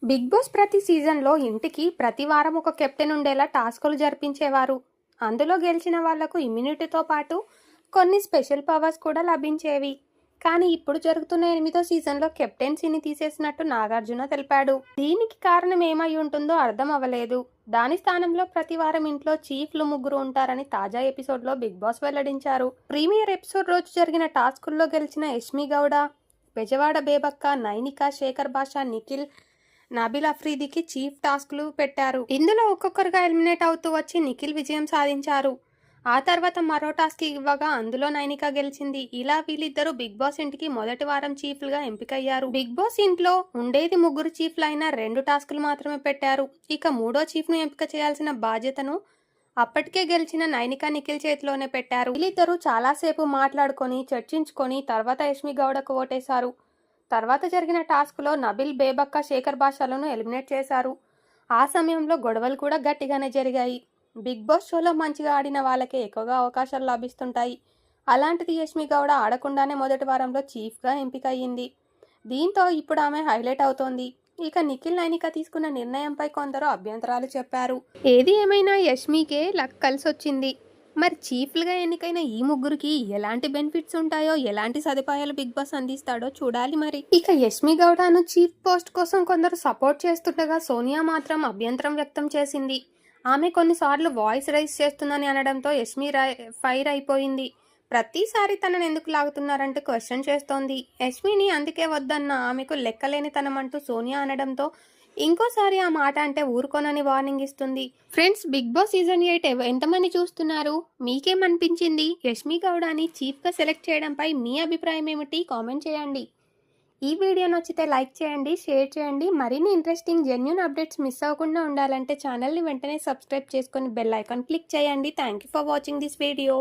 Big boss ప్రతి సీజన్లో ఇంటికి ప్రతి వారం ఒక కెప్టెన్ ఉండేలా టాస్కులు జరిపించేవారు. అందులో గెలిచిన వాళ్లకు ఇమ్యూనిటీతో పాటు కొన్ని స్పెషల్ పవర్స్ కూడా లభించేవి. కానీ ఇప్పుడు జరుగుతున్న 8వ సీజన్లో కెప్టెన్సీని తీసేసినట్టు నాగార్జున తెలిపాడు. దీనికి కారణం ఏమై ఉంటుందో అర్థం అవ్వలేదు. దాని స్థానంలో ప్రతి వారం ఇంట్లో చీఫ్లు ముగ్గురు ఉంటారని తాజా ఎపిసోడ్లో బిగ్ బాస్ వెల్లడించారు. ప్రీమియర్ ఎపిసోడ్ రోజు జరిగిన టాస్కుల్లో గెలిచిన యష్మి గౌడ, బెజవాడ బేబక్క, నైనిక, శేఖర్ భాష, నిఖిల్, నబిల్ అఫ్రీదికి చీఫ్ టాస్క్లు పెట్టారు. ఇందులో ఒక్కొక్కరుగా ఎలిమినేట్ అవుతూ వచ్చి నిఖిల్ విజయం సాధించారు. ఆ తర్వాత మరో టాస్క్ ఇవ్వగా అందులో నైనిక గెలిచింది. ఇలా వీళ్ళిద్దరూ బిగ్ బాస్ ఇంటికి మొదటి వారం చీఫ్లుగా ఎంపికయ్యారు. బిగ్ బాస్ ఇంట్లో ఉండేది ముగ్గురు చీఫ్లు అయినా 2 టాస్కులు మాత్రమే పెట్టారు. ఇక మూడో చీఫ్ను ఎంపిక చేయాల్సిన బాధ్యతను అప్పటికే గెలిచిన నైనిక, నిఖిల్ చేతిలోనే పెట్టారు. వీళ్ళిద్దరూ చాలాసేపు మాట్లాడుకొని చర్చించుకొని తర్వాత యష్మి గౌడకు ఓటేశారు. తర్వాత జరిగిన టాస్క్లో నబిల్, బేబక్క, శేఖర్ భాషలను ఎలిమినేట్ చేశారు. ఆ సమయంలో గొడవలు కూడా గట్టిగానే జరిగాయి. బిగ్ బాస్ షోలో మంచిగా ఆడిన వాళ్ళకే ఎక్కువగా అవకాశాలు లభిస్తుంటాయి. అలాంటిది యష్మి గౌడ ఆడకుండానే మొదటి వారంలో చీఫ్గా ఎంపిక అయ్యింది. దీంతో ఇప్పుడు ఆమె హైలైట్ అవుతోంది. ఇక నిఖిల్, నైనిక తీసుకున్న నిర్ణయంపై కొందరు అభ్యంతరాలు చెప్పారు. ఏది ఏమైనా యష్మికే లక్ కలిసొచ్చింది. మరి చీఫ్లుగా ఎన్నికైన ఈ ముగ్గురికి ఎలాంటి బెనిఫిట్స్ ఉంటాయో, ఎలాంటి సదుపాయాలు బిగ్ బాస్ అందిస్తాడో చూడాలి మరి. ఇక యష్మి గౌడను చీఫ్ పోస్ట్ కోసం కొందరు సపోర్ట్ చేస్తుండగా సోనియా మాత్రం అభ్యంతరం వ్యక్తం చేసింది. ఆమె కొన్నిసార్లు వాయిస్ రైజ్ చేస్తుందని అనడంతో యష్మి ఫైర్ అయిపోయింది. ప్రతిసారి తనను ఎందుకు లాగుతున్నారంటూ క్వశ్చన్ చేస్తోంది. యష్మిని అందుకే వద్దన్న ఆమెకు లెక్కలేనితనమంటూ సోనియా అనడంతో ఇంకోసారి ఆ మాట అంటే ఊరుకోనని వార్నింగ్ ఇస్తుంది. ఫ్రెండ్స్, బిగ్ బాస్ సీజన్ 8 ఎంతమంది చూస్తున్నారు? మీకేమనిపించింది? యష్మి గౌడని చీఫ్గా సెలెక్ట్ చేయడంపై మీ అభిప్రాయం ఏమిటి? కామెంట్ చేయండి. ఈ వీడియో నచ్చితే లైక్ చేయండి, షేర్ చేయండి. మరిన్ని ఇంట్రెస్టింగ్ జెన్యూన్ అప్డేట్స్ మిస్ అవ్వకుండా ఉండాలంటే ఛానల్ని వెంటనే సబ్స్క్రైబ్ చేసుకొని బెల్ ఐకాన్ క్లిక్ చేయండి. Thank you for watching this video.